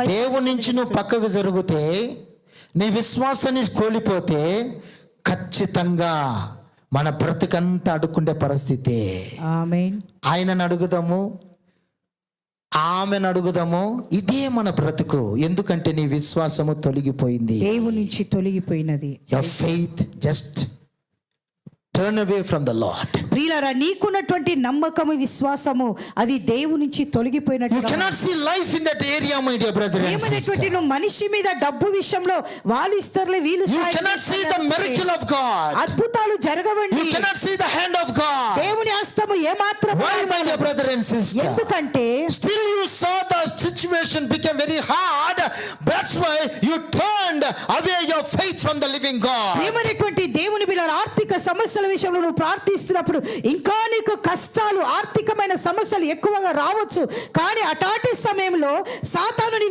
దేవుని నుంచి నువ్వు పక్కకు జరిగితే, నీ విశ్వాసాన్ని కోల్పోతే ఖచ్చితంగా మన బ్రతుకంతా అడుక్కుండే పరిస్థితి. ఆమేన్. ఆయనను అడుగుదాము, ఆమెను అడుగుదాము, ఇదే మన బ్రతుకు. ఎందుకంటే నీ విశ్వాసము తొలగిపోయింది, దేవుని నుంచి తొలగిపోయినది. your faith just turn away from the Lord. ప్రియులారా, నీకున్నటువంటి నమ్మకము, విశ్వాసము అది దేవుని నుంచి తొలగిపోయినట్టు. You cannot see life in that area, my dear brother and sister. నువ్వు మనిషి మీద డబ్బు విషయంలో వాళ్ళు ఇస్తారులే, వీళ్ళు You cannot see the miracle of God. అద్భుతాలు జరగవండి. You cannot see the hand of God. దేవుని హస్తము ఏమాత్రం. Why, my dear brother and sister? ఎందుకంటే still you saw the situation became very hard. That's why you turned away your faith from the living God. ప్రియమైనటువంటి దేవుని బిడ్డలారా, ఆర్థిక సమస్యల విషయంలో నువ్వు ప్రార్థిస్తున్నప్పుడు ఇంకా నీకు కష్టాలు, ఆర్థికమైన సమస్యలు ఎక్కువగా రావచ్చు. కానీ అటాటి సమయంలో సాతాను నీ